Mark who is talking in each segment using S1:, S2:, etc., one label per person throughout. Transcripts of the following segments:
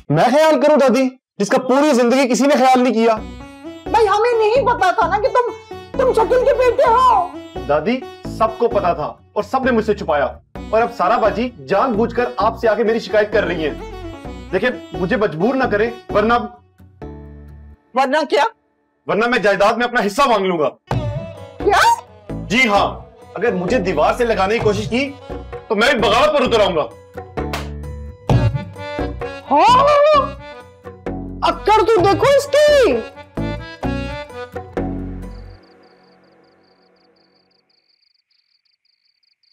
S1: मैं ख्याल करूं दादी, जिसका पूरी जिंदगी किसी ने ख्याल नहीं किया?
S2: भाई हमें नहीं पता था ना कि तुम शकील के बेटे हो।
S1: दादी सबको पता था और सबने मुझसे छुपाया, और अब सारा बाजी जानबूझकर आपसे आके मेरी शिकायत कर रही है। देखिए मुझे मजबूर ना करें, वरना
S2: क्या?
S1: वरना मैं जायदाद में अपना हिस्सा मांग लूंगा।
S2: क्या?
S1: जी हाँ, अगर मुझे दीवार से लगाने की कोशिश की तो मैं भी बगावत पर उतर आऊंगा।
S2: हाँ, अक्कर तू देखो इसकी।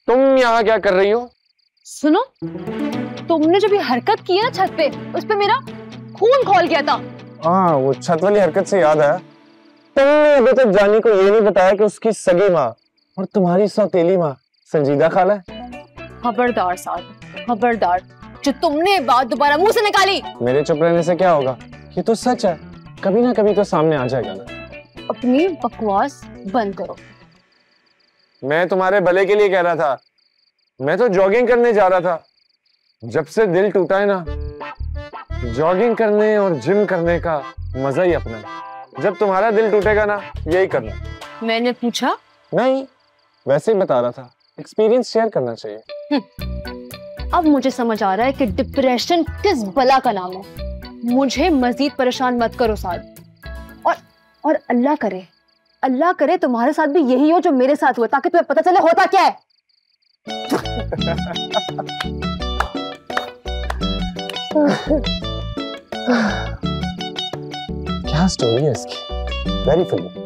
S1: तुम यहाँ क्या कर रही हो?
S3: सुनो, तुमने जब ये हरकत की ना छत पे, उस पे मेरा खून खौल गया था।
S1: हाँ, वो छत वाली हरकत से याद आया, तुमने अभी तक जानी को ये नहीं बताया कि उसकी सगी माँ और तुम्हारी सौतेली माँ संजीदा खाला है।
S3: खबरदार साहब, खबरदार, जो तुमने बात दोबारा मुंह से निकाली।
S1: मेरे चुप रहने से क्या होगा? ये तो सच है, कभी ना कभी तो सामने आ जाएगा ना।
S3: अपनी बकवास बंद करो।
S1: मैं तुम्हारे भले के लिए कह रहा था, मैं तो जॉगिंग करने जा रहा था। जब से दिल टूटा है ना, जॉगिंग करने और जिम करने का मजा ही अपना है। जब तुम्हारा दिल टूटेगा ना, यही करना।
S3: मैंने पूछा?
S1: नहीं, वैसे ही बता रहा था, एक्सपीरियंस शेयर करना चाहिए।
S3: अब मुझे समझ आ रहा है कि डिप्रेशन किस बला का नाम है। मुझे मजीद परेशान मत करो साहब, और अल्लाह करे तुम्हारे साथ भी यही हो जो मेरे साथ हुआ, ताकि तुम्हें पता चले होता क्या है। क्या स्टोरी है इसकी, वेरी फनी।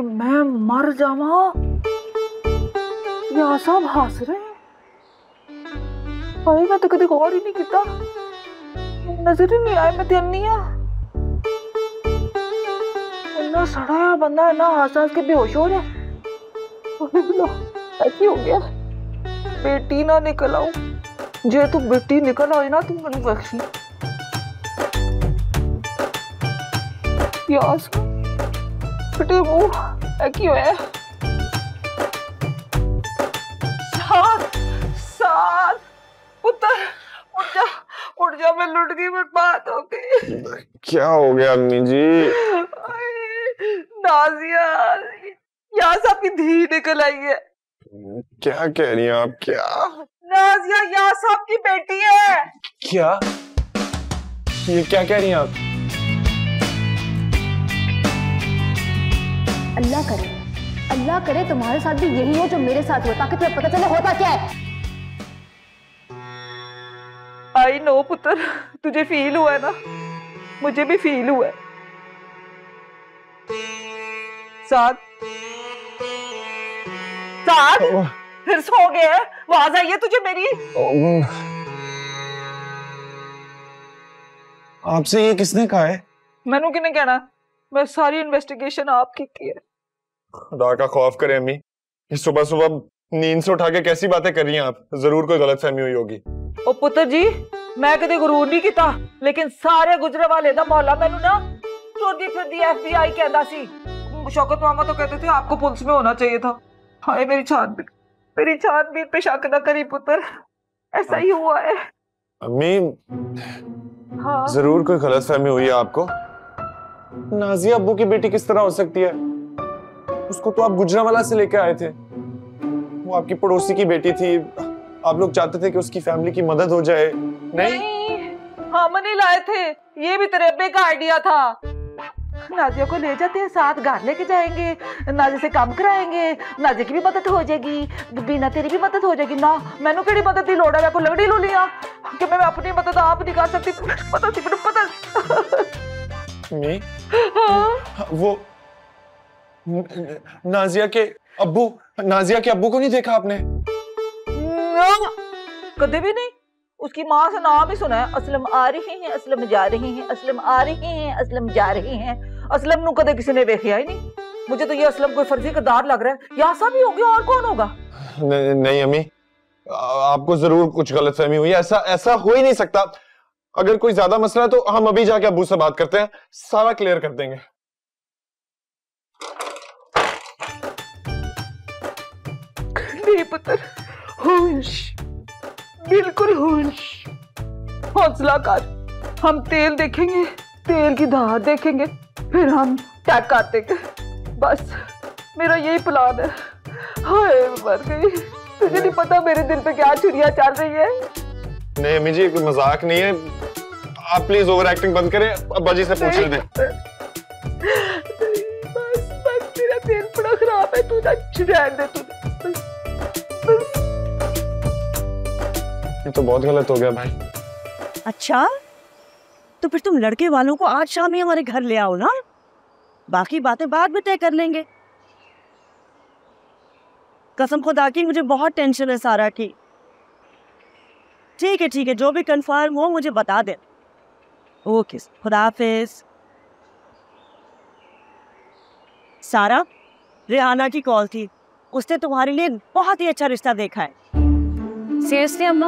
S2: मैं मर जावा, या सब हंस रहे हैं। भाई मैं तो कभी गौर ही नहीं किया, नजर ही नहीं आया मैं तेनी है। इतना सड़ा है बंदा, इतना हंस हंस के बेहोश हो रहा है। ऐसी हो गया, बेटी ना निकल आऊ, जे तू बेटी निकल आई ना तू मैनू बख्शी। यास बेटे मुंह की होया। साथ पुत्र उठ जा, मैं लुट गई, बर्बाद हो गई।
S1: क्या हो गया अम्मी जी?
S2: नाजिया, यहाँ से आपकी धी निकल आई है।
S1: क्या कह रही हैं आप? क्या?
S2: नाजिया यहाँ से आपकी बेटी है।
S1: क्या? ये क्या कह रही हैं आप?
S3: अल्लाह करे तुम्हारे साथ भी यही हो जो मेरे साथ हुआ, ताकि तुम्हें पता चले होता क्या है।
S2: आई नो पुत्र, तुझे फील हुआ है ना, मुझे भी फील हुआ है। साथ फिर सो गया, आवाज आई है तुझे मेरी?
S1: आपसे ये किसने कहा है?
S2: मैनू किने कहना, मैं सारी इन्वेस्टिगेशन आपकी की है।
S1: खुदा का खौफ करे अम्मी, इस सुबह सुबह नींद से उठा के कैसी बातें कर रही हैं आप? जरूर कोई गलतफहमी हुई होगी।
S2: ओ पुत्र जी, मैं कदे गुरूर नहीं किया, लेकिन सारे गुजरे वाले दा मौला मैनू ना चोरी फिरदी FBI कहता सी। शौकत मामा तो कहते थे आपको पुलिस में होना चाहिए था। हाय मेरी छानबीन पे शक न करी पुत्र, ऐसा ही हुआ है।
S1: अम्मी,
S2: हाँ
S1: जरूर कोई गलतफहमी हुई है आपको। नाजिया अब्बू की बेटी किस तरह हो सकती है? उसको तो आप गुजरांवाला से लेके आए थे, वो आपकी पड़ोसी की बेटी थी। आप लोग चाहते थे कि उसकी फैमिली की मदद हो जाए। नहीं,
S2: हम नहीं लाए थे, ये भी तेरे अब्बे का आइडिया था। नाजिया को ले जाते हैं साथ, घर लेके जाएंगे, नाजिया से काम कराएंगे, नाजिया की भी मदद हो जाएगी, बिना तेरी भी मदद हो जाएगी ना। मैनू केड़ी मदद की लोड़ है? मैं को लंगड़ी लू लिया कि मैं अपनी मदद आप नहीं कर सकती। पता
S1: वो नाजिया के अब्बू को नहीं देखा आपने?
S2: कदे भी नहीं। उसकी माँ से नाम ही सुना है, असलम आ रहे हैं, असलम जा रहे हैं, असलम आ रहे हैं, असलम जा रहे हैं। असलम नु कदे किसी ने देखा ही नहीं। मुझे तो ये असलम कोई फर्जी किरदार लग रहा है। यासा भी हो गया, और कौन होगा?
S1: नहीं अम्मी, आपको जरूर कुछ गलतफहमी हुई है। ऐसा हो ही नहीं सकता। अगर कोई ज्यादा मसला है तो हम अभी जाके अब्बू से बात करते हैं, सारा क्लियर कर देंगे।
S2: नहीं पुत्र, होश, बिल्कुल होश, हौसला कर। हम तेल देखेंगे, तेल की धार देखेंगे, फिर हम टैग कर देंगे। बस मेरा यही प्लान है। हाय मर गई। तुझे नहीं पता मेरे दिल पे क्या छुरियां चल रही है।
S1: नहीं अम्मी जी, कोई मजाक नहीं है। आप प्लीज ओवर एक्टिंग बंद करें, अब्बा जी से पूछ ले दें।
S2: बस मेरा दिल बड़ा खराब है। तू ना रहने दे। तू
S1: ये तो बहुत गलत हो गया भाई।
S4: अच्छा, तो फिर तुम लड़के वालों को आज शाम ही हमारे घर ले आओ ना, बाकी बातें बाद में तय कर लेंगे। कसम खुदा की मुझे बहुत टेंशन है सारा की। ठीक है, जो भी कंफर्म हो मुझे बता दे। ओके, खुदा हाफिज। सारा, रेहाना की कॉल थी, उसने तुम्हारे लिए बहुत ही अच्छा रिश्ता देखा है।
S3: सीरियसली अम्मा,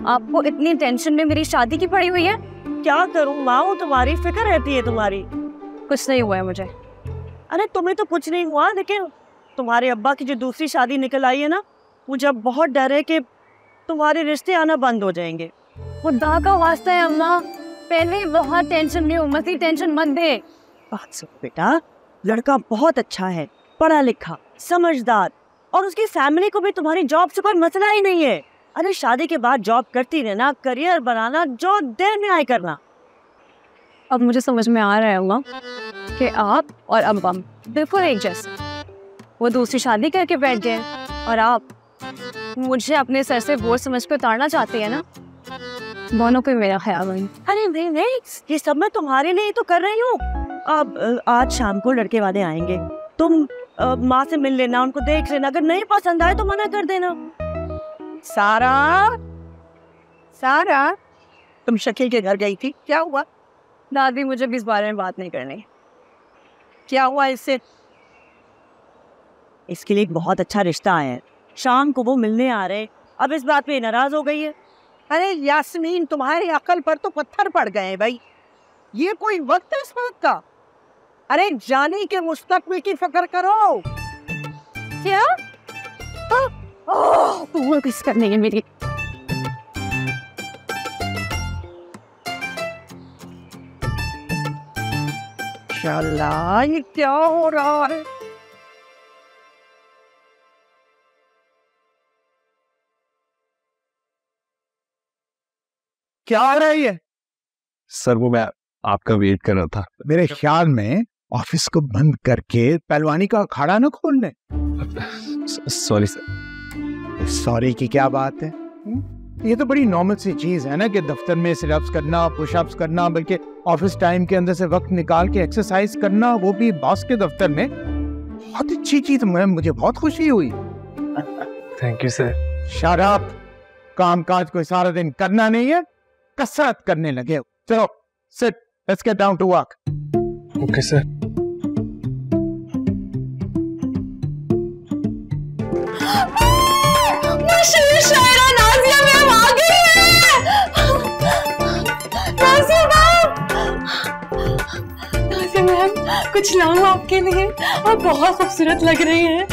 S3: आपको इतनी टेंशन में मेरी शादी की पड़ी हुई है?
S4: क्या करूं माँ, वो तुम्हारी फिक्र रहती है तुम्हारी।
S3: कुछ नहीं हुआ है मुझे।
S4: अरे तुम्हें तो कुछ नहीं हुआ, लेकिन तुम्हारे अब्बा की जो दूसरी शादी निकल आई है ना, मुझे अब बहुत डर है कि तुम्हारे रिश्ते आना बंद हो जाएंगे।
S3: खुदा का वास्ता है अम्मा, पहले ही बहुत टेंशन में हूँ, मज़ीद टेंशन मत दे।
S4: बात सुन बेटा, लड़का बहुत अच्छा है, पढ़ा लिखा, समझदार, और उसकी फैमिली को भी तुम्हारी जॉब से कोई मसला ही नहीं है। अरे शादी के बाद जॉब करती रहना, करियर बनाना, जो देर में आए करना।
S3: अब मुझे समझ में आ रहा है अम्मा कि आप और अब्बा बिल्कुल एक जैसे। वो दूसरी शादी करके बैठ गए और आप मुझे अपने सर से बोझ समझ कर उतारना चाहते हैं ना। दोनों पे मेरा ख्याल नहीं।
S4: अरे नहीं, ये सब मैं तुम्हारे लिए तो कर रही हूँ। अब आज शाम को लड़के वाले आएंगे, तुम माँ से मिल लेना, उनको देख लेना, अगर नहीं पसंद आए तो मना कर देना। सारा, तुम शकील के घर गई थी, क्या हुआ?
S3: दादी, मुझे भी इस बारे में बात नहीं करनी।
S4: क्या हुआ इससे? इसके लिए एक बहुत अच्छा रिश्ता आया है, शाम को वो मिलने आ रहे, अब इस बात पे नाराज हो गई है।
S5: अरे यास्मीन, तुम्हारी अकल पर तो पत्थर पड़ गए हैं भाई। ये कोई वक्त है इस बात का? अरे जानी के मुस्तकबिल की फिक्र करो।
S3: क्या? वो किस करनी है मेरी?
S5: शाला, ये क्या हो रहा है? क्या आ रहा है ये?
S6: सर, वो मैं आपका वेट कर रहा था।
S7: मेरे ख्याल में ऑफिस को बंद करके पहलवानी का अखाड़ा न खोलने।
S6: Sorry sir.
S7: सॉरी की क्या बात है? ये तो बड़ी नॉर्मल सी चीज है ना कि दफ्तर में सिटअप्स करना, पुशअप्स करना, बल्कि ऑफिस टाइम के अंदर से वक्त निकाल के एक्सरसाइज करना, वो भी बॉस के दफ्तर में। बहुत अच्छी चीज, मुझे बहुत खुशी हुई।
S6: Thank you sir.
S7: शराब काम काज कोई सारा दिन करना नहीं है, कसरत करने लगे हो। चलो sit, let's get down to work.
S6: Okay sir.
S3: Shaira Nazia ma'am आ गई है। नाज़िया मैम, कुछ लाऊं आपके लिए? आप बहुत खूबसूरत लग रही हैं।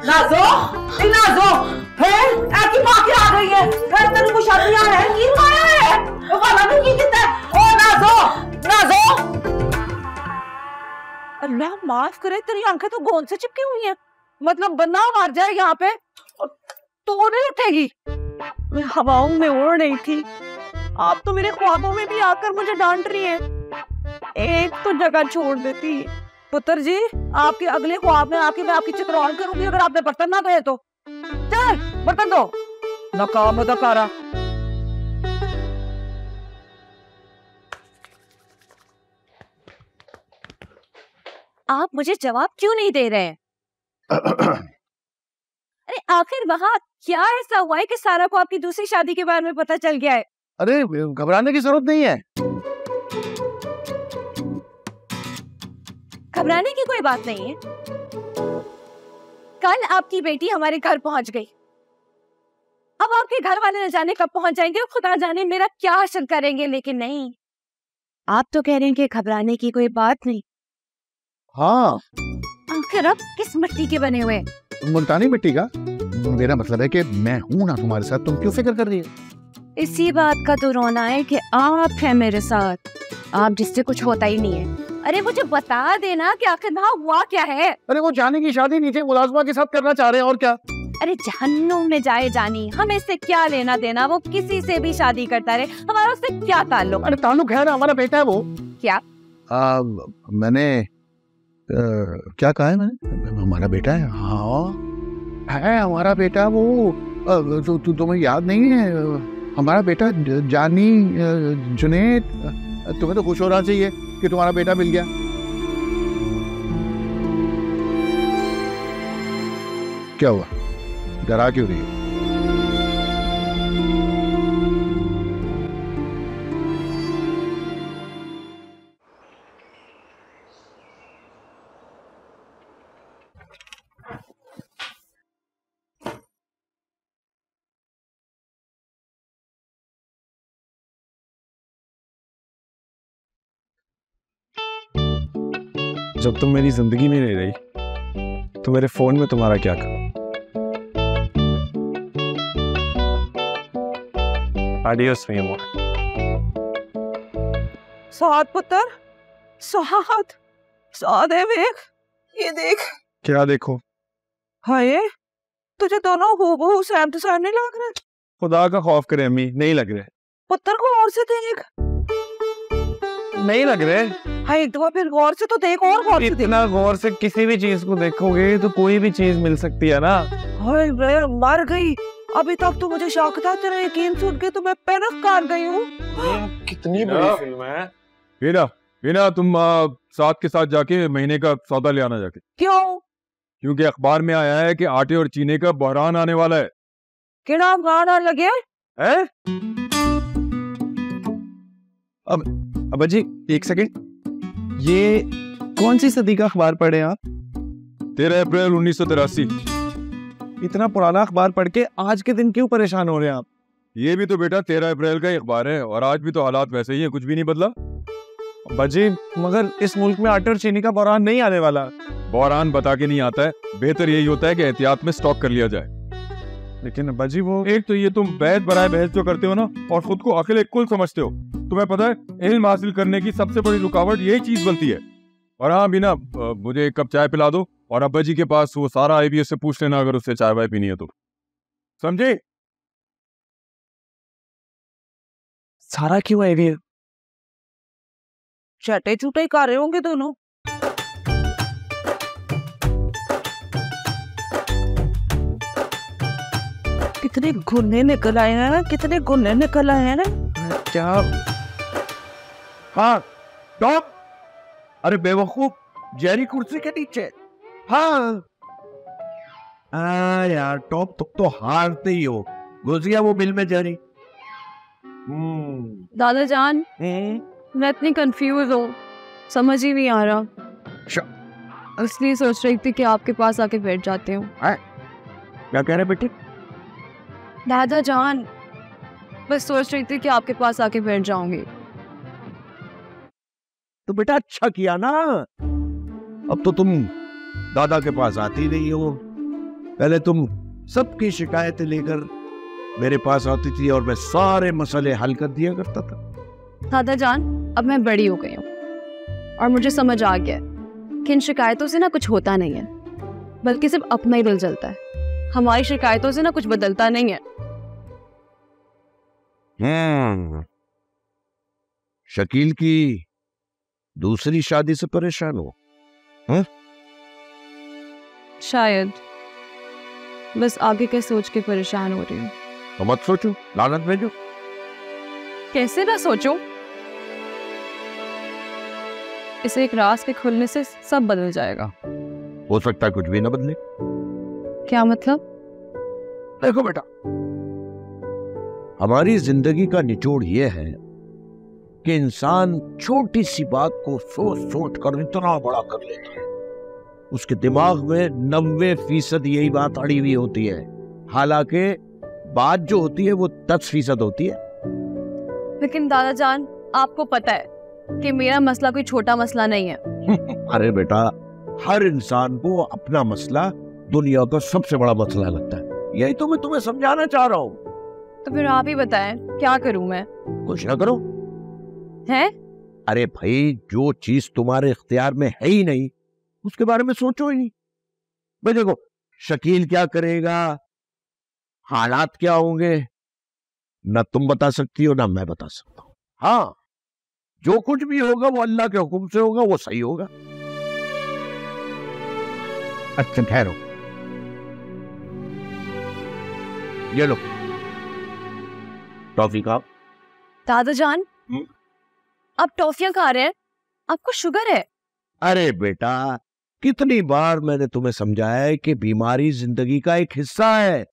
S2: नाज़ो, फिर ऐसी बात आ गई है। फिर तेरे को शादी आ रहा है, की माया है? वो वाला भी की कितना? ओ नाज़ो। अल्लाह माफ करे, तेरी आंखें तो गोंद से चिपकी हुई हैं। मतलब बंदा मर जाए यहाँ पे तो नहीं उठेगी।
S4: मैं हवाओं में उड़ रही थी, आप तो मेरे ख्वाबों में भी आकर मुझे डांट रही हैं। एक तो जगह छोड़ देती।
S2: पुत्र जी, आपके अगले ख्वाब में आपकी चित्रौन करूंगी अगर आपने बर्तन ना धोए तो। चल बर्तन धो। नकाम अदाकारा।
S4: आप मुझे जवाब क्यों नहीं दे रहे हैं? अरे आखिर वहाँ क्या ऐसा हुआ है कि सारा को आपकी दूसरी शादी के बारे में पता चल गया है?
S7: अरे घबराने की जरूरत नहीं है।
S4: घबराने की कोई बात नहीं है। कल आपकी बेटी हमारे घर पहुंच गई, अब आपके घर वाले न जाने कब पहुंच जाएंगे और खुदा जाने मेरा क्या हासिल करेंगे। लेकिन नहीं, आप तो कह रहे हैं कि घबराने की कोई बात नहीं।
S7: हाँ,
S4: आखिर आप किस मिट्टी के बने हुए हैं?
S7: मुल्तानी मिट्टी का। मेरा मतलब है कि मैं हूं ना तुम्हारे साथ, तुम क्यों फिक्र कर रही हो?
S4: इसी बात का तो रोना है कि आप हैं मेरे साथ, आप जिससे कुछ होता ही नहीं है। अरे मुझे बता देना कि आखिर वहाँ हुआ क्या है।
S7: अरे वो जानी की शादी नहीं थी, मुलाजमा के साथ करना चाह रहे हैं, और क्या।
S4: अरे जहन्नुम में जाए जानी, हमें इससे क्या लेना देना? वो किसी से भी शादी करता रहे, हमारा उससे क्या ताल्लुक?
S7: अरे ताल्लुक है ना, हमारा बेटा है वो।
S4: क्या?
S7: मैंने क्या कहा है मैंने? हमारा बेटा है। हाँ है हमारा बेटा वो। तुम्हें याद नहीं है? हमारा बेटा जानी, जुनैद। तुम्हें तो खुश होना चाहिए कि तुम्हारा बेटा मिल गया। क्या हुआ, डरा क्यों रही हो?
S1: जब तुम मेरी जिंदगी में नहीं रही तो मेरे फोन में तुम्हारा क्या काम? Adios, mi amor.
S2: साद पुत्र, साद है, देख, ये देख।
S1: क्या देखो?
S2: हाय, तुझे दोनों हूबहू सेम टू सेम नहीं लग रहे?
S1: खुदा का खौफ करे अम्मी, नहीं लग रहे।
S2: पुत्र को और से देख।
S1: नहीं लग रहे।
S2: हाय, एक दफा फिर गौर से तो देख, और गौर से देख।
S1: इतना गौर से किसी भी चीज को देखोगे तो कोई भी चीज मिल सकती है ना।
S2: हाय रे, मर गई। अभी तक तो मुझे शौक था, तेरा यकीन सुन के तो मैं पैनिक कर गई हूँ।
S1: कितनी बड़ी फिल्म है।
S6: वीना तुम साथ के साथ जाके महीने का सौदा ले आना जाके।
S2: क्यों?
S6: क्योंकि अखबार में आया है कि आटे और चीनी का बहरान आने वाला है।
S2: किड़ा गाना लगे
S1: है? अब जी एक सेकंड, ये कौन सी सदी का अखबार पढ़े आप?
S6: 13 अप्रैल 1983।
S1: इतना पुराना अखबार पढ़ के आज के दिन क्यों परेशान हो रहे हैं आप?
S6: ये भी तो बेटा 13 अप्रैल का ही अखबार है और आज भी तो हालात वैसे ही है, कुछ भी नहीं बदला।
S1: बाजी, मगर इस मुल्क में आटे और चीनी का बहरान नहीं आने वाला।
S6: बहरान बता के नहीं आता है, बेहतर यही होता है कि एहतियात में स्टॉक कर लिया जाए।
S1: लेकिन बाजी वो
S6: एक तो ये तुम बैत बराए बहस जो करते हो ना, और खुद को अकेले कुल समझते हो। तुम्हें पता है इल्म हासिल करने की सबसे बड़ी रुकावट यही चीज बनती है। और हाँ बिना, मुझे एक कप चाय पिला दो और अब्बा जी के पास वो सारा आईबीएस से पूछ लेना अगर उससे चाय वाय पीनी है तो। समझे?
S1: सारा क्यों है ये?
S2: चटे चुटे कर रहे होंगे दोनों। कितने गुन्ने निकल आए हैं, कितने गुन्ने निकल आए हैं ना।
S1: क्या? हाँ टॉप।
S7: अरे बेवकूफ, जेरी कुर्सी के नीचे। हाँ यार टॉप, तुम तो हारते ही हो। घुस गया वो बिल में जेरी।
S3: दादा जान, मैं इतनी कंफ्यूज हूँ, समझ ही नहीं आ रहा। इसलिए सोच रही थी कि आपके पास आके बैठ जाते हूँ।
S7: क्या कह रहे बेटे?
S3: दादा जान, बस सोच रही थी कि आपके पास आके बैठ जाऊंगी।
S7: तो बेटा अच्छा किया ना, अब तो तुम दादा के पास आती नहीं हो। पहले तुम सबकी शिकायतें लेकर मेरे पास आती थी और मैं सारे मसले हल कर दिया करता था।
S3: दादा जान, अब मैं बड़ी हो गई हूँ और मुझे समझ आ गया कि इन शिकायतों से ना कुछ होता नहीं है, बल्कि सिर्फ अपना ही दिल जलता है। हमारी शिकायतों से ना कुछ बदलता नहीं है।
S7: शकील की दूसरी शादी से परेशान हो?
S3: शायद, बस आगे क्या सोच के परेशान हो रही हूँ।
S7: तो मत सोचो, लानत भेजो।
S3: कैसे ना सोचूं? इसे एक राज के खुलने से सब बदल जाएगा।
S8: हो सकता है कुछ भी ना बदले।
S3: क्या मतलब?
S8: देखो बेटा, हमारी जिंदगी का निचोड़ ये है कि इंसान छोटी सी बात को सोच सोच कर इतना बड़ा कर लेता है। उसके दिमाग में 90% यही बात अड़ी हुई होती है, हालांकि बात जो होती है वो 10% होती है।
S3: लेकिन दादा जान, आपको पता है कि मेरा मसला कोई छोटा मसला नहीं है।
S8: अरे बेटा, हर इंसान को अपना मसला दुनिया का सबसे बड़ा मसला लगता है। यही तो मैं तुम्हें समझाना चाह रहा हूँ।
S3: तो फिर आप ही बताएं, क्या करूं मैं?
S8: कुछ ना करो।
S3: हैं?
S8: अरे भाई, जो चीज तुम्हारे इख्तियार में है ही नहीं उसके बारे में सोचो ही नहीं। भाई देखो, शकील क्या करेगा, हालात क्या होंगे, ना तुम बता सकती हो ना मैं बता सकता हूं। हाँ, जो कुछ भी होगा वो अल्लाह के हुक्म से होगा, वो सही होगा। अच्छा ठहरो, ये लो टॉफी खाओ।
S3: दादा जान, आप टॉफियां खा रहे हैं? आपको शुगर है?
S8: अरे बेटा, कितनी बार मैंने तुम्हें समझाया है कि बीमारी जिंदगी का एक हिस्सा है,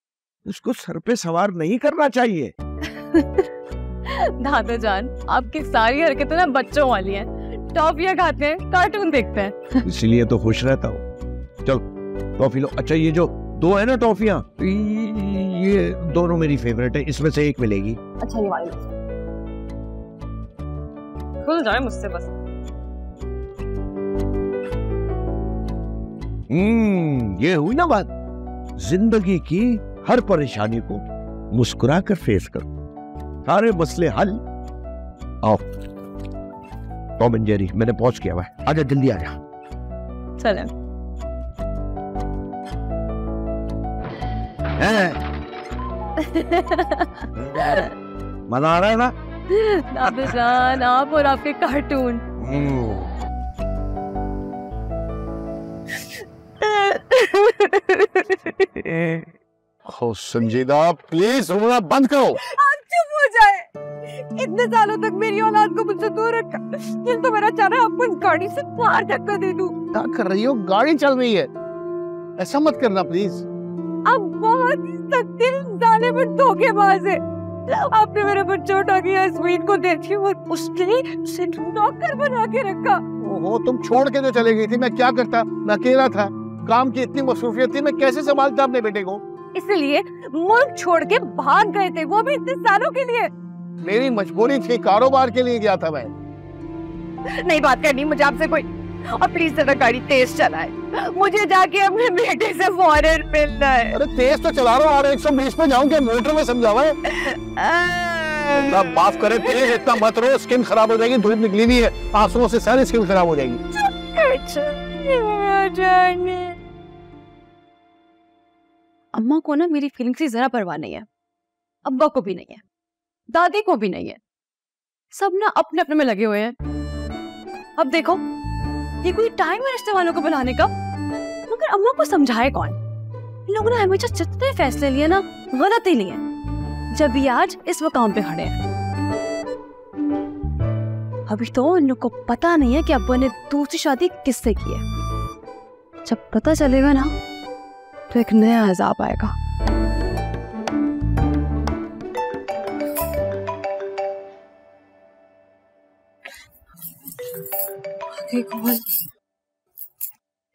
S8: उसको सर पे सवार नहीं करना चाहिए।
S3: दादा जान, आपकी सारी हरकतें ना बच्चों वाली हैं। टॉफियां खाते हैं, कार्टून देखते हैं।
S8: इसीलिए तो खुश रहता हूँ। चलो टॉफी लो। अच्छा, ये जो 2 है ना टॉफियां, ये दोनों मेरी फेवरेट है, इसमें से एक मिलेगी।
S3: अच्छा, ये वाली खुल जाए मुझसे बस।
S8: ये हुई ना बात। जिंदगी की हर परेशानी को मुस्कुरा कर फेस करो, सारे मसले हल। आओ टॉम एंड जेरी, मैंने पहुंच किया हुआ है, आजा जल्दी आजा।
S3: चलें।
S8: मजा आ रहा है ना?
S3: दादा जान, आप और आपके कार्टून।
S1: ओ संजीदा, प्लीज रोना बंद करो।
S4: आप चुप हो जाए। इतने सालों तक मेरी औलाद को मुझसे दूर रखा, फिर तो मेरा चाह रहा है आपको इस गाड़ी से बाहर धक्का दे दूं।
S7: क्या कर रही हो? गाड़ी चल रही है, ऐसा मत करना प्लीज।
S4: अब बहुत ही सख्ती जालिम और धोखेबाज है। आपने मेरे बच्चों उठा के यास्मीन को देखी और उसके लिए उसे नौकर बना के रखा।
S7: ओहो, तुम छोड़ के जो चले गई थी, मैं क्या करता? मैं अकेला था, काम की इतनी मसरूफियत थी, मैं कैसे संभालता अपने बेटे को?
S4: इसलिए मुल्क छोड़ के भाग गए थे, वो भी इतने सालों के लिए।
S7: मेरी मजबूरी थी, कारोबार के लिए गया था मैं।
S4: नहीं बात करनी मुझे आपसे कोई, और प्लीज जरा गाड़ी तेज चलाए, मुझे जाके अपने बेटे से फौरन मिलना है।
S7: अरे तेज तो चला रहा हूँ, और 120 पे जाऊंगे, मोटर में समझावा है। माफ करे, तेज इतना मत रो, स्किन खराब हो जाएगी, धूप निकली हुई है, आंसुओं से सारी स्किन खराब हो जाएगी।
S3: अम्मा को ना मेरी फीलिंग्स की जरा परवाह नहीं है, अब्बा को भी नहीं है, दादी को भी नहीं है। सब ना अपने अपने में लगे हुए हैं। अब देखो, ये कोई टाइम है रिश्ते वालों को बुलाने का? मगर अम्मा को समझाए कौन? इन लोगों ने हमेशा जितने फैसले लिए ना, गलत ही लिए, जब ये आज इस मकाम पे खड़े हैं। अभी तो इन लोग को पता नहीं है कि अब्बा ने दूसरी शादी किससे की है। जब पता चलेगा ना, तो एक नया अजाब आएगा।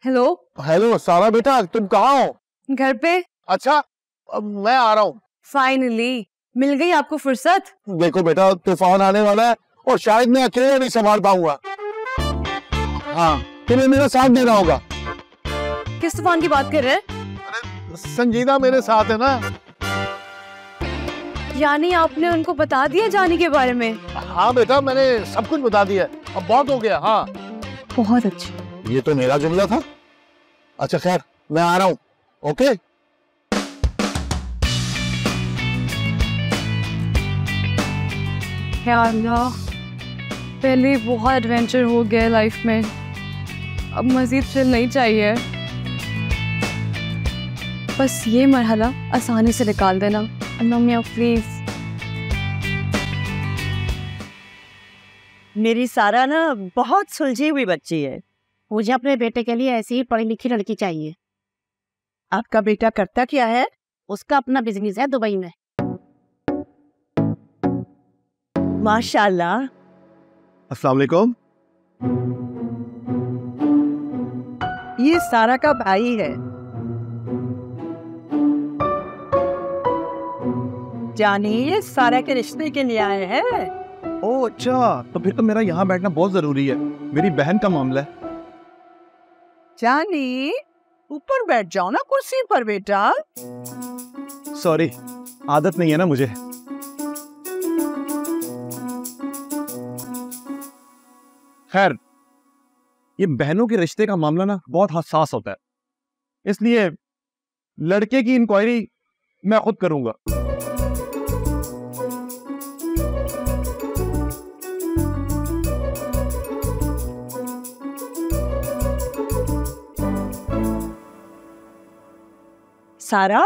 S3: हेलो
S7: हेलो सारा बेटा, तुम कहाँ हो?
S3: घर पे।
S7: अच्छा, अब मैं आ रहा हूँ।
S3: फाइनली मिल गई आपको फुर्सत।
S7: देखो बेटा, तूफान आने वाला है और शायद मैं अकेले नहीं संभाल पाऊंगा। हाँ, तुम्हें मेरा साथ देना होगा।
S3: किस तूफान की बात कर रहे हैं?
S7: संजीदा मेरे साथ है ना।
S3: यानी आपने उनको बता दिया जानी के बारे में?
S7: हाँ बेटा, मैंने सब कुछ बता दिया, अब बहुत हो गया। हाँ
S3: बहुत अच्छी।
S7: ये तो मेरा जुमला था। अच्छा खैर, मैं आ रहा हूँ। ओके।
S3: या अल्लाह, पहले बहुत एडवेंचर हो गया लाइफ में, अब मजीद चिल नहीं चाहिए। बस ये मरहला आसानी से निकाल देना अल्लाह मियां प्लीज।
S4: मेरी सारा ना बहुत सुलझी हुई बच्ची है।
S9: मुझे अपने बेटे के लिए ऐसी ही पढ़ी लिखी लड़की चाहिए।
S5: आपका बेटा करता क्या है?
S9: उसका अपना बिजनेस है दुबई में।
S4: माशाल्लाह।
S10: अस्सलाम वालेकुम।
S5: ये सारा का भाई है। जानी ये सारा के रिश्ते के लिए आए हैं।
S10: ओह अच्छा, तो फिर तो मेरा यहाँ बैठना बहुत जरूरी है, मेरी बहन का मामला है।
S5: जानी ऊपर बैठ जाओ ना कुर्सी पर बेटा।
S10: सॉरी, आदत नहीं है ना मुझे। खैर, ये बहनों के रिश्ते का मामला ना बहुत हसास होता है, इसलिए लड़के की इंक्वायरी मैं खुद करूंगा।
S4: सारा,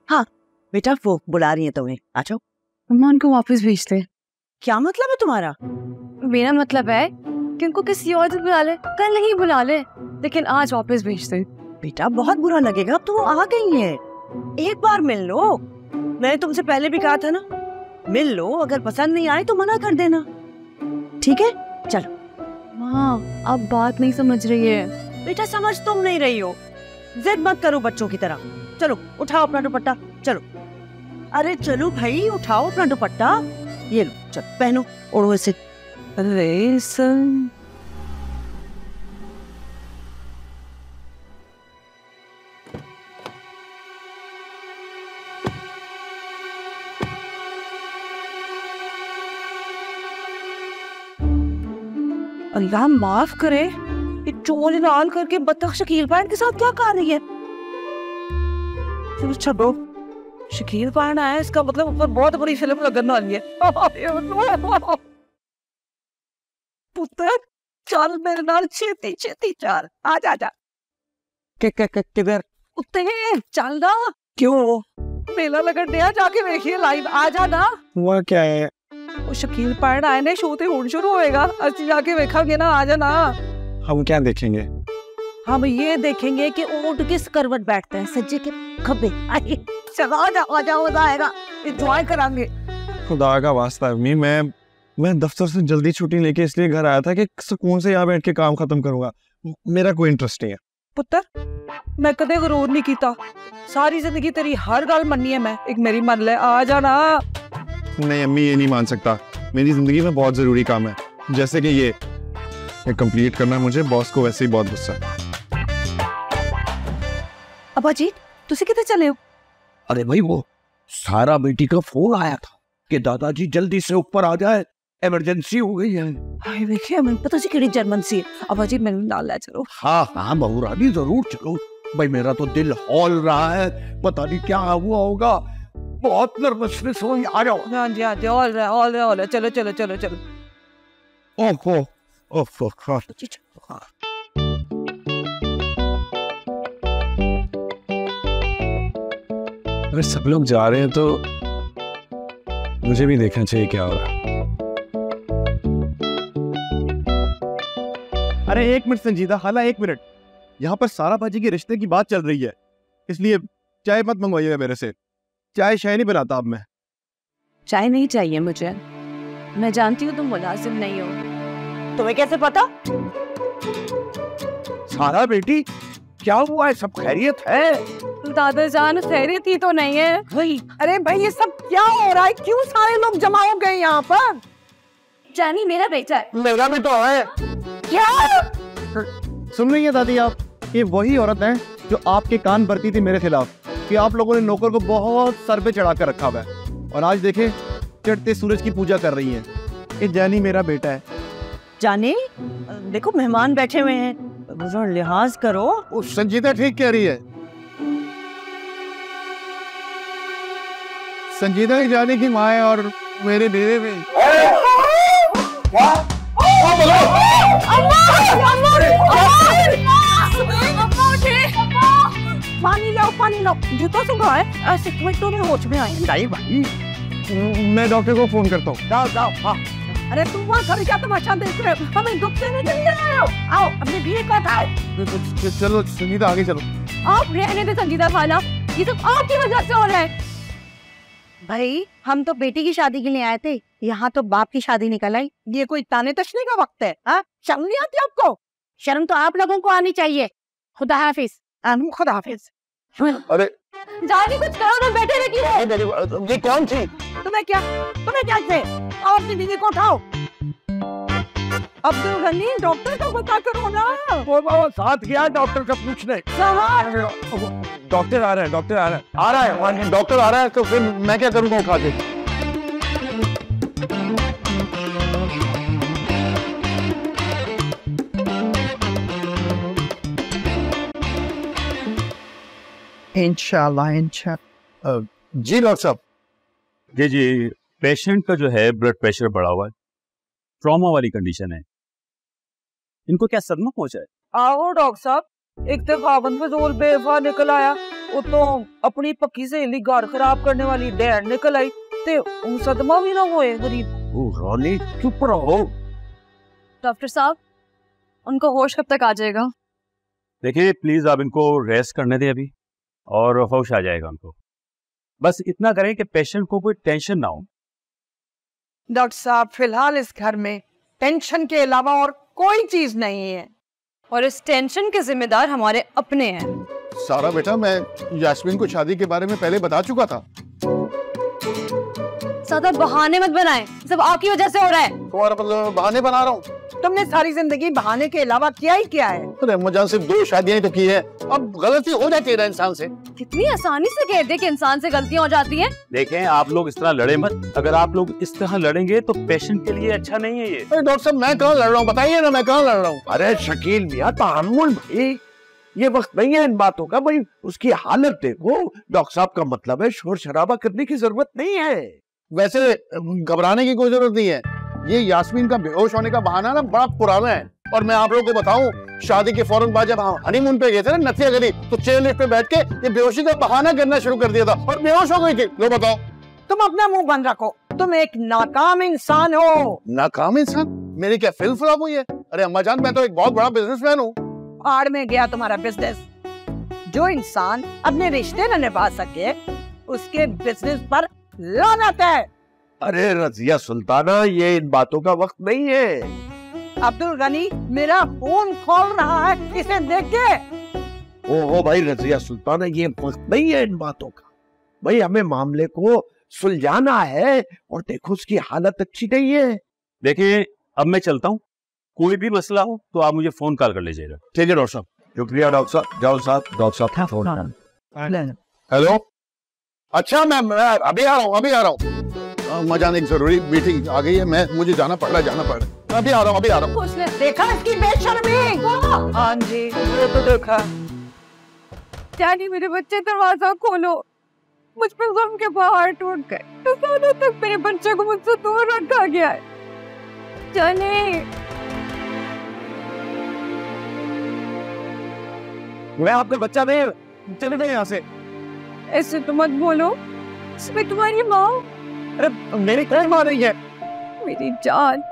S4: हाँ बेटा वो बुला रही है तुम्हें, आ जाओ।
S3: मम्मा उनको वापस भेज दे।
S4: क्या मतलब है तुम्हारा?
S3: मेरा मतलब है कि उनको किसी और दिन बुला ले, कल नहीं बुला ले, लेकिन आज वापस भेज दे।
S4: बेटा बहुत बुरा लगेगा, अब तो वो आ गई है, एक बार मिल लो। मैंने तुमसे पहले भी कहा था ना, मिल लो, अगर पसंद नहीं आए तो मना कर देना, ठीक है? चलो।
S3: माँ आप बात नहीं समझ रही है।
S4: बेटा समझ तुम नहीं रही हो, जिद मत करो बच्चों की तरह। चलो उठाओ अपना दुपट्टा, चलो। अरे चलो भाई उठाओ अपना दुपट्टा, ये लो, चलो पहनो, ओढ़ो इसे।
S2: रेशम अल्लाह माफ करे, ये चोल लाल करके बतख शकील पान के साथ क्या कर रही है? चलो छोड़ो, शकील पान आया, इसका मतलब ऊपर बहुत बड़ी फिल्म लगने वाली है। पुत्र चल मेरे नाल, छेती छेती चल, आजा आजा।
S10: किधर?
S2: उत्ते चल ना। क्यों? मेला लगन दिया, जाके देखिए लाइव, आजा ना।
S10: हुआ क्या है?
S2: वो शकील पान आए ने, शो ते हुण शुरू होएगा, असि जाके देखेंगे ना, आजा ना।
S10: हम क्या देखेंगे?
S2: हम ये देखेंगे कि ऊंट किस करवट बैठता है, सज्जे के खब्बे। चलो आजा आजा, मजा आएगा, एंजॉय करांगे।
S10: खुदा का वास्ता अम्मी, मैं दफ्तर से जल्दी छुट्टी लेके इसलिए घर आया था कि सुकून से यहाँ बैठ के काम खत्म करूंगा, मेरा कोई इंटरेस्ट नहीं है।
S2: पुत्र मैं कदे गरूर नहीं कीता, सारी जिंदगी तेरी हर गल मन्नी है मैं, एक मेरी मन ले, आ जा ना।
S10: नहीं अम्मी, ये नहीं मान सकता, मेरी जिंदगी में बहुत जरूरी काम है, जैसे कि ये कंप्लीट करना है मुझे, बॉस को वैसे ही बहुत गुस्सा है।
S2: अब्बा जी तुसी किथे चले हो?
S8: अरे भाई वो सारा बेटी का फोन आया था कि दादाजी जल्दी से ऊपर आ जाए, इमरजेंसी हो गई है।
S2: हाय देखिए, मैं पता जी केड़ी जर्मन सी है। अब्बा जी मैंने नाल ले चलो।
S8: हाँ हाँ बहू रानी जरूर चलो भाई, मेरा तो दिल हौल रहा है, पता नहीं क्या हुआ होगा, बहुत नर्वसनेस हो। आ जाओ।
S2: हाँ जी हाँ जी, ऑल रहा, चलो चलो चलो चलो।
S8: ओहो ओहो हाँ।
S10: अगर सब लोग जा रहे हैं तो मुझे भी देखना चाहिए क्या हो रहा है। अरे एक मिनट संजीदा, हाला एक मिनट, यहाँ पर सारा बाजी के रिश्ते की बात चल रही है, इसलिए चाय मत मंगवाइएगा मेरे से, चाय शाय नहीं बनाता अब मैं।
S3: चाय नहीं चाहिए मुझे, मैं जानती हूँ तुम मुलाजिम नहीं हो।
S4: तुम्हें कैसे पता?
S8: सारा बेटी क्या हुआ है, सब खैरियत है?
S3: दादाजान खैरियत ही तो नहीं है।
S5: वही, अरे भाई ये सब क्या हो रहा है, क्यों सारे लोग जमा हो गए यहाँ पर?
S3: जानी मेरा बेटा है।
S10: मेरा भी तो है।
S5: क्या
S10: सुन रही है दादी आप, ये वही औरत है जो आपके कान भरती थी मेरे खिलाफ कि आप लोगों ने नौकर को बहुत सर पे चढ़ा कर रखा हुआ है, और आज देखे चढ़ते सूरज की पूजा कर रही है। ये जानी मेरा बेटा है।
S4: जानी देखो मेहमान बैठे हुए हैं, जरा लिहाज करो।
S10: उस संजीदा ठीक कह रही है, संजीदा ही जानी की माँ है और मेरे बेटे भी।
S5: पानी लो, जूता सुखा है, ऐसे मिनटों में होश में आए।
S10: भाई मैं डॉक्टर को फोन करता हूँ।
S5: जाओ जाओ। हाँ अरे तुम वहाँ खड़े क्या तमाशा देख रहे हो? हमें दुख से नहीं चले आए हो। आओ अपनी बीवी को उठाओ।
S7: चलो संगीता आगे चलो।
S3: आप रहने दे संगीता खाला, ये सब आपकी वजह से हो रहा है।
S9: भाई हम तो बेटी की शादी के लिए आए थे, यहाँ तो बाप की शादी निकल आई।
S5: ये कोई ताने तशने का वक्त है? हाँ, शर्म नहीं आती आपको?
S9: शर्म तो आप लोगों को आनी चाहिए। खुदा हाफिज।
S5: खुदा हाफिज।
S7: अरे
S3: जानी कुछ करो ना, बैठे रहिए।
S7: ये कौन थी?
S5: तुम्हें क्या थे? आओ अपनी बीवी को उठाओ। अब्दुल गनी, डॉक्टर को पता करो ना।
S8: वो साथ गया डॉक्टर का पूछने।
S7: डॉक्टर आ रहा है, डॉक्टर आ रहा है, डॉक्टर आ रहा है, तो फिर मैं क्या करूँगा उठा के?
S5: इंशाल्लाह।
S7: जी डॉक्टर साहब।
S11: जी पेशेंट का जो है ब्लड प्रेशर बढ़ा हुआ है, ट्रॉमा वाली कंडीशन है। इनको क्या सदमा पहुंचा है?
S2: आओ डॉक्टर साहब, एक तकाबन फजूल बेवफा निकल आया, वो तो अपनी पक्की सहेली घर खराब करने वाली डैड निकल आई, ते उन सदमा भी ना होए गरीब।
S8: ओ रानी चुप रहो।
S3: डॉक्टर साहब, उनको होश कब तक आ जाएगा?
S11: देखिए प्लीज आप इनको रेस्ट करने दें अभी, और होश आ जाएगा उनको। बस इतना करें कि पेशेंट को कोई टेंशन ना हो।
S5: डॉक्टर साहब फिलहाल इस घर में टेंशन के अलावा और कोई चीज नहीं है,
S3: और इस टेंशन के जिम्मेदार हमारे अपने हैं।
S7: सारा बेटा, मैं यास्मीन को शादी के बारे में पहले बता चुका था।
S3: ज्यादा बहाने मत बनाएं, सब आपकी वजह से हो रहा है।
S7: तुम्हारा मतलब बहाने बना रहा हूँ?
S5: तुमने सारी जिंदगी बहाने के अलावा किया ही क्या है?
S7: अरे अम्माजान सिर्फ 2 शादियां तो की है, अब गलती हो जाती है ना इंसान से।
S3: कितनी आसानी से कह दे कि इंसान से गलतियां हो जाती हैं।
S11: देखें आप लोग इस तरह लड़े मत, अगर आप लोग इस तरह लड़ेंगे तो पेशेंट के लिए अच्छा नहीं है ये।
S7: अरे डॉक्टर साहब मैं कहाँ लड़ रहा हूँ, बताइए ना मैं कहाँ लड़ रहा हूँ?
S8: अरे शकील मियां तहम्मुल भाई, ये वक्त नहीं है इन बातों का भाई। उसकी हालत देखो। डॉक्टर साहब का मतलब है शोर शराबा करने की जरूरत नहीं है।
S7: वैसे घबराने की कोई जरूरत नहीं है। ये यास्मीन का बेहोश होने का बहाना ना बड़ा पुराना है, और मैं आप लोगों को बताऊं, शादी के फौरन बाद जब हम हनीमून पे गए थे ना नथिया गली, तो चेयर लिफ्ट पे बैठ के ये बेहोशी का बहाना करना शुरू कर दिया था और बेहोश हो गई थी। लो बताओ।
S5: तुम अपना मुंह बंद रखो, तुम एक नाकाम इंसान हो।
S7: नाकाम इंसान? मेरी क्या फिल्म फ्लॉप हुई है? अरे अम्मा जान, मैं तो एक बहुत बड़ा बिजनेसमैन हूँ।
S5: आड़ में गया तुम्हारा बिजनेस। जो इंसान अपने रिश्ते न निभा सके उसके बिजनेस पर लानत है।
S8: अरे रजिया सुल्ताना, ये इन बातों का वक्त नहीं है।
S5: अब्दुल गनी मेरा फोन खोल रहा है, इसे देख के।
S8: ओहो भाई रजिया सुल्ताना, ये वक्त नहीं है इन बातों का भाई। हमें मामले को सुलझाना है, और देखो उसकी हालत अच्छी नहीं है।
S11: देखिए अब मैं चलता हूँ, कोई भी मसला हो तो आप मुझे फोन कॉल कर लीजिएगा।
S7: ठीक है डॉक्टर साहब।
S8: शुक्रिया डॉक्टर साहब। जाओ साहब, डॉक्टर साहब।
S7: हेलो, अच्छा मैं अभी आ रहा हूँ। मजान एक जरूरी मीटिंग आ गई है, मुझे जाना पड़ रहा है। अभी आ रहा हूँ।
S5: उसने देखा इसकी बेशर्मी? हाँ जी, ये तो देखा।
S3: डैडी मेरे बच्चे, दरवाजा खोलो, मुझ पे गम के पहाड़ टूट गए। तो सालों तक मेरे बच्चे को मुझसे दूर रखा गया है। चले।
S8: मैं आपका बच्चा नहीं, चले गए यहाँ से।
S3: ऐसे तो मत बोलो, इसमें तुम्हारी माँ।
S8: अरे मेरी कौन माँ नहीं है?
S3: मेरी जान,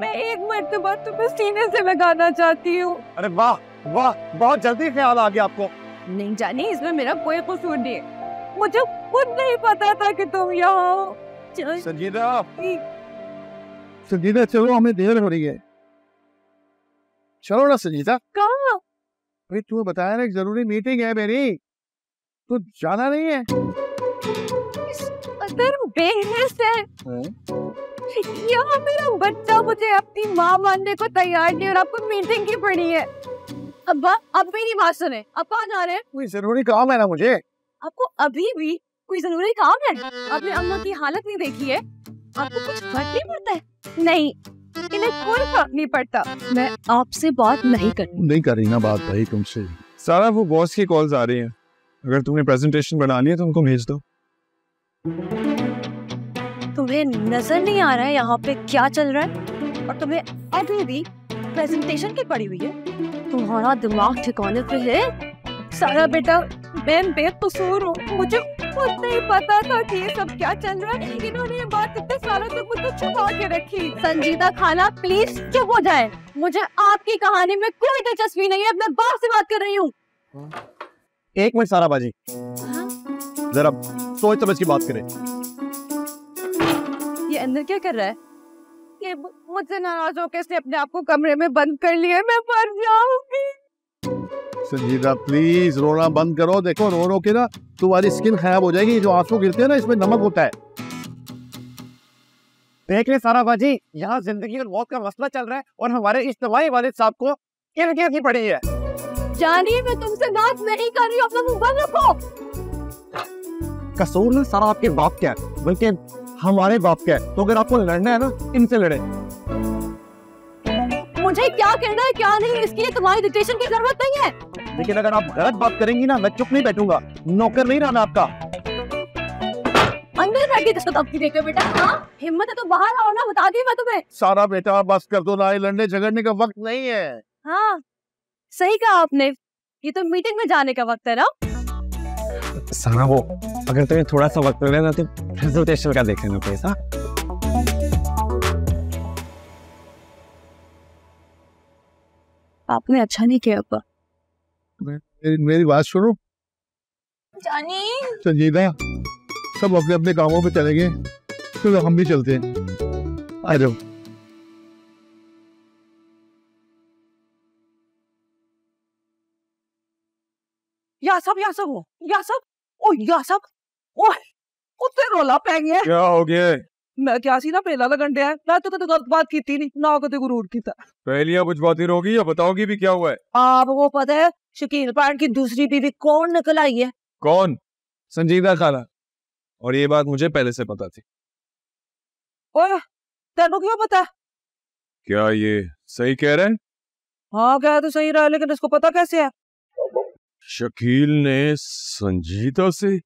S3: मैं एक मर्तबा तुम्हें सीने से लगाना चाहती हूँ।
S8: अरे वाह वाह, बहुत जल्दी ख्याल आ गया आपको।
S3: नहीं जानी, इसमें मेरा कोई कसूर नहीं है, मुझे खुद नहीं पता था कि तुम यहाँ हो।
S7: संजीदा चलो, हमें देर हो रही है। चलो ना संजीदा।
S3: कहाँ?
S7: अरे तुम्हें बताया ना, एक जरूरी मीटिंग है मेरी, तो जाना नहीं है?
S3: बेहस है। यहाँ मेरा बच्चा मुझे अपनी माँ मानने को तैयार नहीं, और आपको मीटिंग की पड़ी है। अब्बा, अब मेरी बात सुने, आप कहाँ जा रहे हैं?
S7: कोई जरूरी काम है ना मुझे।
S3: आपको अभी भी कोई जरूरी काम है? आपने अम्मा की हालत नहीं देखी है? आपको कुछ फर्क नहीं पड़ता है? नहीं, इन्हें कोई फर्क नहीं पड़ता। मैं आपसे बात नहीं
S7: कर रही ना बात भाई तुमसे।
S1: सारा वो बॉस की कॉल्स आ रही हैं, अगर तुम्हें प्रेजेंटेशन बनानी है तो उनको भेज दो।
S3: तुम्हें नजर नहीं आ रहा है यहाँ पे क्या चल रहा है? और तुम्हें अभी भी प्रेजेंटेशन की पड़ी हुई है? तुम्हारा दिमाग ठिकाने पे है? सारा बेटा, मैं बेकसूर हूँ, मुझे मुझे ही पता था कि ये सब क्या चल रहा है। इन्होंने ये बात इतने सालों तक मुझसे छुपा के रखी। संजीदा खाला प्लीज चुप हो जाए। मुझे आपकी कहानी में कोई दिलचस्पी नहीं है। अपने बाप से बात कर रही हूँ।
S10: एक मिनट सारा बाजी, जरा सोच समझ की बात करें।
S3: ये अंदर क्या कर रहा है? ये मुझसे नाराज होकर इसने अपने आप को कमरे में बंद कर लिया। मैं मर जाऊंगी।
S10: संजीदा प्लीज रोना बंद करो। देखो रो रो के ना तुम्हारी स्किन खराब हो जाएगी। जो आंसू गिरते हैं ना इसमें नमक होता है। देख ले सारा बाजी, यहाँ जिंदगी और मौत का मसला चल रहा है और हमारे इज्तिमाई वालिद साहब को की पड़ी है।
S3: जानिए मैं तुमसे बात नहीं कर रही हूँ। अपना मुंह बंद रखो।
S10: कसूर ना सारा आपके बाप क्या है, बल्कि हमारे बाप क्या है। तो अगर आपको लड़ना है ना इनसे लड़े।
S3: मुझे क्या करना है क्या नहीं इसके लिए तुम्हारी डिक्टेशन की जरूरत नहीं है।
S10: लेकिन अगर आप गलत बात करेंगी ना मैं चुप नहीं बैठूंगा। नौकर नहीं रहना आपका।
S3: अंदर बैठ के आपकी देखो बेटा। हाँ हिम्मत है तो बाहर आओ ना। बता दी मैं तुम्हें।
S10: सारा बेटा बस कर दो ना, लड़ने झगड़ने का वक्त नहीं है।
S3: हाँ सही कहा आपने। ये तो मीटिंग में जाने का वक्त है ना।
S1: सारा वो अगर तुम्हें थोड़ा सा वक्त मिले ना तो प्रेजेंटेशन का देख लेना प्लीज। हाँ
S3: आपने अच्छा नहीं किया अब्बा।
S10: मेरी बात सुनो।
S3: जानी
S10: संजीदा सब अपने अपने कामों पे चले गए, चलो हम भी चलते हैं। आ जाओ।
S5: यासब ओ यासब ओए उत्ते रोला पै गया।
S6: क्या हो गया?
S5: मैं क्या सी ना पहला लगन दिया। मैं तो कदे गलत बात की नहीं ना कदे गुरूर कीता।
S6: पहलियां बुझवाती रहोगी या बताओगी भी क्या हुआ है?
S5: आप वो पता है शकील पान की दूसरी बीवी कौन निकल आई है?
S6: कौन?
S1: संजीदा खाला। और ये बात मुझे पहले से पता थी।
S5: ओए तेनू क्यों पता?
S6: क्या ये सही कह रहे हैं?
S5: हाँ कह तो सही रहा, लेकिन इसको पता कैसे है?
S6: शकील ने संजीदा से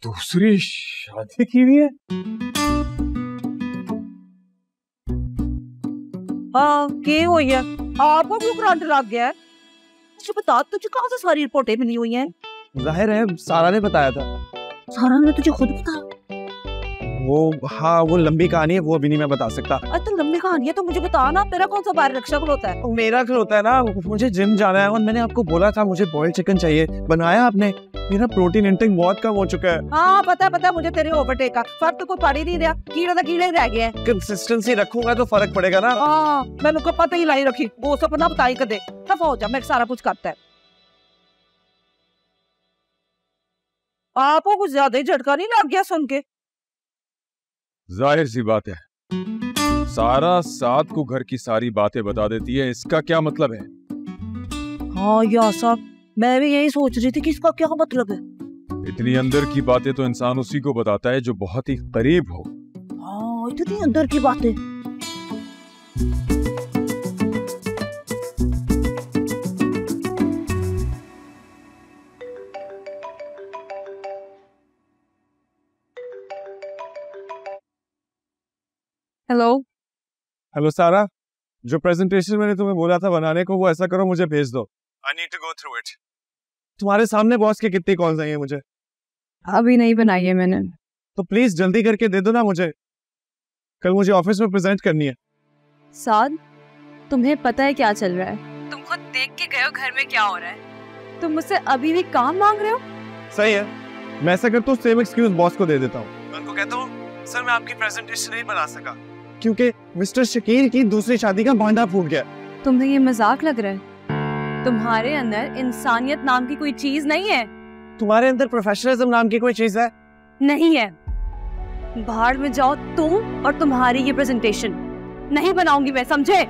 S6: दूसरी शादी की हुई है?
S5: हाँ क्या हुई है? आपको क्यों करंट लग गया है? मुझे बता तुझे कहाँ से सारी रिपोर्टें मिली हुई हैं?
S1: जाहिर है सारा ने बताया था।
S5: सारा ने तुझे खुद बताया?
S1: वो लंबी कहानी है, वो अभी नहीं मैं बता सकता।
S5: अरे तो लंबी कहानी है तो मुझे बता ना। तेरा कौन सा बाहर रक्षा खिलौता है?
S1: मेरा खिलौता है ना। मुझे जिम जाना है और मैंने आपको बोला था मुझे बॉइल्ड चिकन चाहिए। बनाया आपने। मेरा प्रोटीन इंटेक बहुत कम हो चुका है।
S5: हाँ पता मुझे तेरे ओवरटेक का फर्क तो कोई पड़ ही नहीं रहा। कीड़े का कीड़े रह गया है।
S1: कंसिस्टेंसी रखूंगा तो फर्क पड़ेगा ना।
S5: हाँ मैंने को पता ही लाई रखी। वो सपना बताई कदे दफा हो जा। मैं सारा कुछ करता है। आपको कुछ ज्यादा ही झटका नहीं लग गया सुन के?
S6: जाहिर सी बात है सारा साथ को घर की सारी बातें बता देती है। इसका क्या मतलब है?
S5: हाँ यार साहब मैं भी यही सोच रही थी कि इसका क्या मतलब है।
S6: इतनी अंदर की बातें तो इंसान उसी को बताता है जो बहुत ही करीब हो।
S5: हाँ इतनी अंदर की बातें।
S1: हेलो सारा, जो प्रेजेंटेशन मैंने तुम्हें बोला था बनाने को वो ऐसा करो मुझे भेज दो। I need to go through it. तुम्हारे सामने बॉस के कितनी कॉल्स आई हैं मुझे।
S3: अभी नहीं बनाई है मैंने।
S1: तो प्लीज जल्दी करके दे दो ना मुझे। कल मुझे ऑफिस में प्रेजेंट करनी है।
S3: साद तुम्हें पता है क्या चल रहा है? तुम खुद देख के गए हो घर में क्या हो रहा है। तुम मुझसे अभी भी काम मांग रहे हो?
S1: सही है, मैं ऐसा करता हूँ सेम एक्सक्यूज बॉस को दे देता हूँ। मैं उनको कहता हूँ सर मैं आपकी प्रेजेंटेशन नहीं बना सका क्योंकि मिस्टर शकील की दूसरी शादी का भांडा फूट गया।
S3: तुम्हें ये मजाक लग रहा है? तुम्हारे अंदर इंसानियत नाम की कोई चीज नहीं है।
S1: तुम्हारे अंदर प्रोफेशनलिज्म नाम की कोई चीज है?
S3: नहीं है। बाहर में जाओ तुम और तुम्हारी ये प्रेजेंटेशन। नहीं बनाऊंगी मैं, समझे?